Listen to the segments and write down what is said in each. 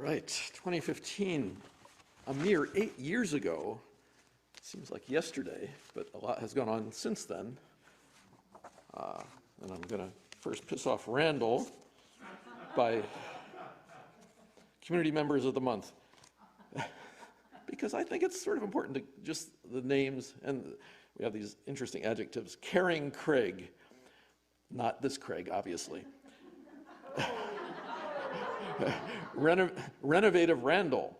right, 2015, a mere 8 years ago. Seems like yesterday, but a lot has gone on since then. And I'm going to first piss off Randall by Community Members of the Month. Because I think it's sort of important to just the names, and we have these interesting adjectives. Caring Craig, not this Craig, obviously. Renovative Randall.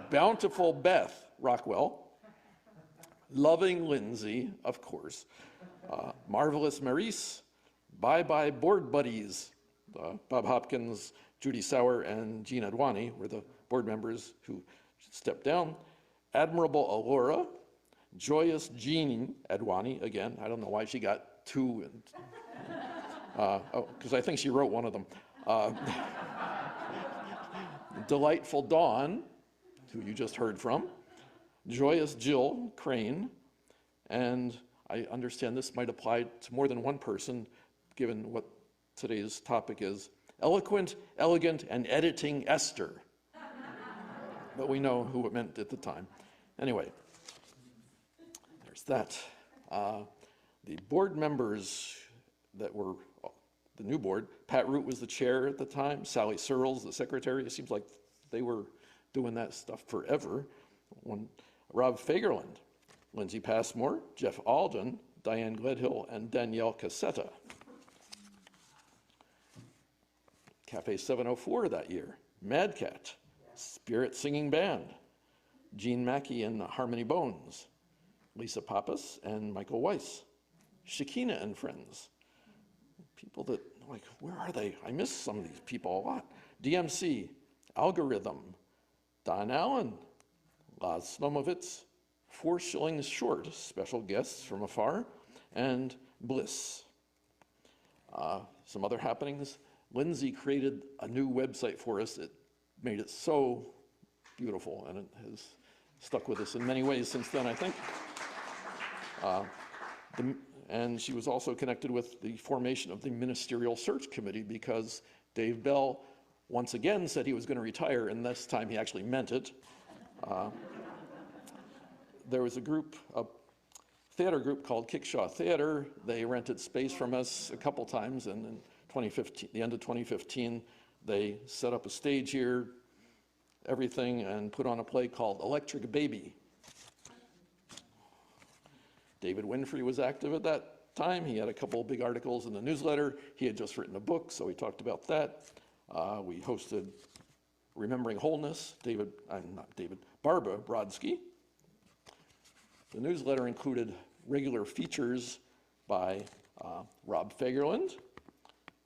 Bountiful Beth Rockwell. Loving Lindsay, of course. Marvelous Maurice. Bye-bye Board Buddies. Bob Hopkins, Judy Sauer, and Jean Adwani were the board members who stepped down. Admirable Alora. Joyous Jean Adwani, again, I don't know why she got two. Because I think she wrote one of them. Delightful Dawn, who you just heard from. Joyous Jill Crane. And I understand this might apply to more than one person, given what today's topic is. Eloquent, Elegant, and Editing Esther. But we know who it meant at the time. Anyway, there's that. The board members that were the new board, Pat Root was the chair at the time, Sally Searles, the secretary. It seems like they were doing that stuff forever. Rob Fagerland, Lindsay Passmore, Jeff Alden, Diane Gledhill, and Danielle Cassetta. Cafe 704 that year, Mad Cat, Spirit Singing Band, Gene Mackey and Harmony Bones, Lisa Pappas and Michael Weiss, Shakina and Friends. People that, like, where are they? I miss some of these people a lot. DMC, Algorithm, Don Allen, Laz Slomovitz, 4 Shillings Short, special guests from afar, and Bliss. Some other happenings. Lindsay created a new website for us. It made it so beautiful, and it has stuck with us in many ways since then, I think. And she was also connected with the formation of the Ministerial Search Committee because Dave Bell once again said he was going to retire, and this time he actually meant it. There was a theater group called Kickshaw Theater. They rented space from us a couple times, and in 2015, the end of 2015, they set up a stage here, everything, and put on a play called Electric Baby. David Winfrey was active at that time. He had a couple of big articles in the newsletter. He had just written a book, so we talked about that. We hosted Remembering Wholeness, Barbara Brodsky. The newsletter included regular features by Rob Fagerland,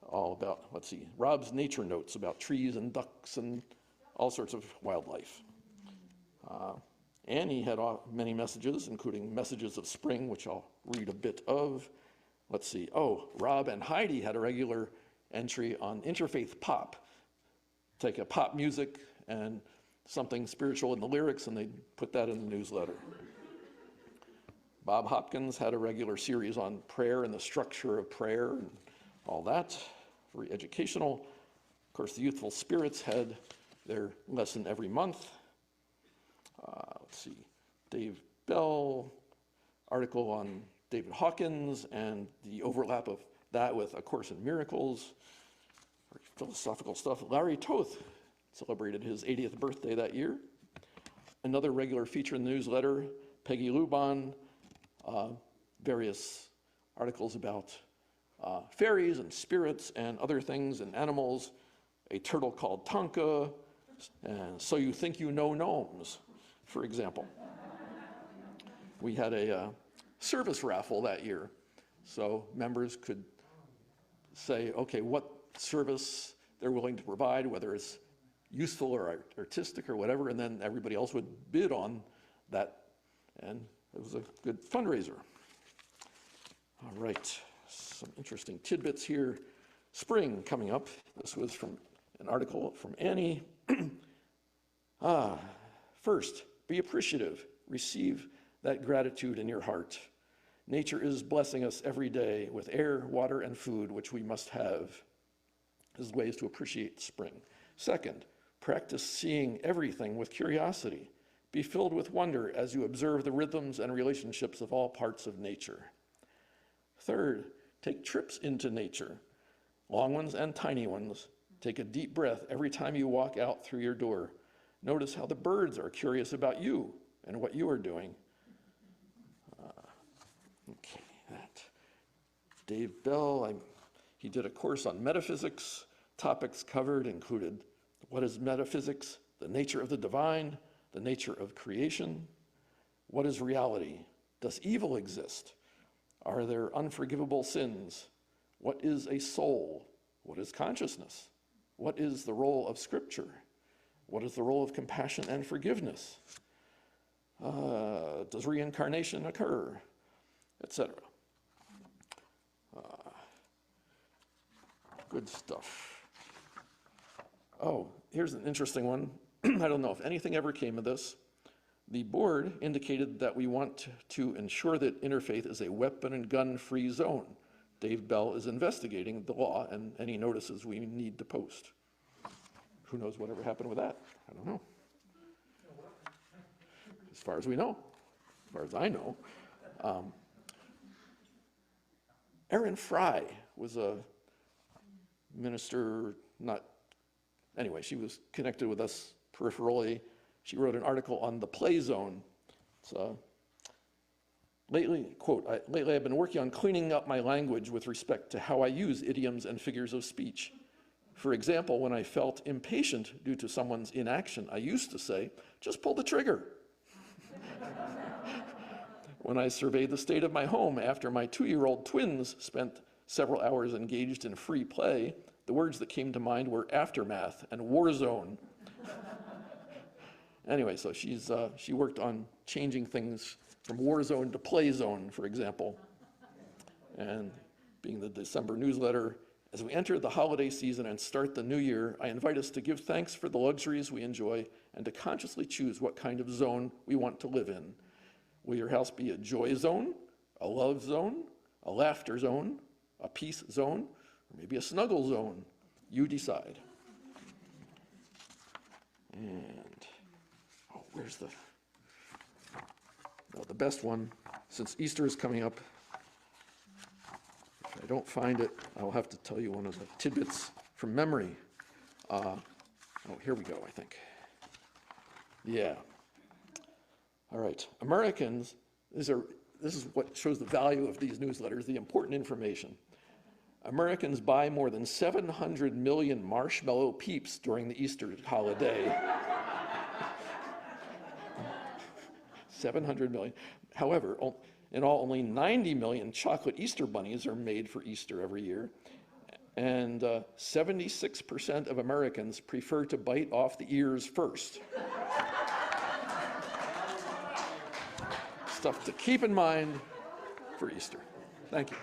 all about, Rob's nature notes about trees and ducks and all sorts of wildlife. Annie had many messages, including Messages of Spring, which I'll read a bit of. Rob and Heidi had a regular entry on Interfaith Pop. Take a pop music and something spiritual in the lyrics, and they'd put that in the newsletter. Bob Hopkins had a regular series on prayer and the structure of prayer and all that, very educational. Of course, the Youthful Spirits had their lesson every month. Dave Bell, article on David Hawkins and the overlap of that with A Course in Miracles, very philosophical stuff. Larry Toth celebrated his 80th birthday that year. Another regular feature in the newsletter, Peggy Luban, various articles about fairies and spirits and other things and animals, a turtle called Tonka, and So You Think You Know Gnomes, for example. We had a service raffle that year, so members could say, okay, what service they're willing to provide, whether it's useful or artistic or whatever, and then everybody else would bid on that, and it was a good fundraiser. All right, some interesting tidbits here. Spring coming up. This was from an article from Annie. First, be appreciative. Receive that gratitude in your heart. Nature is blessing us every day with air, water, and food, which we must have. There's ways to appreciate spring. Second, practice seeing everything with curiosity. Be filled with wonder as you observe the rhythms and relationships of all parts of nature. Third, take trips into nature, long ones and tiny ones. Take a deep breath every time you walk out through your door. Notice how the birds are curious about you and what you are doing. Okay, that. Dave Bell, he did a course on metaphysics. Topics covered included what is metaphysics, the nature of the divine, the nature of creation, what is reality, does evil exist, are there unforgivable sins, what is a soul, what is consciousness, what is the role of Scripture, what is the role of compassion and forgiveness, does reincarnation occur, etc. Good stuff. Oh, here's an interesting one. I don't know if anything ever came of this. The board indicated that we want to ensure that Interfaith is a weapon and gun-free zone. Dave Bell is investigating the law and any notices we need to post. Who knows whatever happened with that? I don't know. As far as we know, as far as I know. Erin Fry was a minister, anyway, she was connected with us peripherally. She wrote an article on the play zone. So, lately, quote, lately I've been working on cleaning up my language with respect to how I use idioms and figures of speech. For example, when I felt impatient due to someone's inaction, I used to say, just pull the trigger. When I surveyed the state of my home after my 2-year-old twins spent several hours engaged in free play, the words that came to mind were aftermath and war zone. Anyway, so she worked on changing things from war zone to play zone, for example. And being the December newsletter, as we enter the holiday season and start the new year, I invite us to give thanks for the luxuries we enjoy and to consciously choose what kind of zone we want to live in. Will your house be a joy zone, a love zone, a laughter zone, a peace zone, or maybe a snuggle zone? You decide. And, where's the best one, since Easter is coming up. If I don't find it, I'll have to tell you one of the tidbits from memory. Here we go, I think. Yeah. All right, Americans, this is what shows the value of these newsletters, the important information. Americans buy more than 700 million marshmallow peeps during the Easter holiday. 700 million. However, in all, only 90 million chocolate Easter bunnies are made for Easter every year. And 76% of Americans prefer to bite off the ears first. Stuff to keep in mind for Easter. Thank you.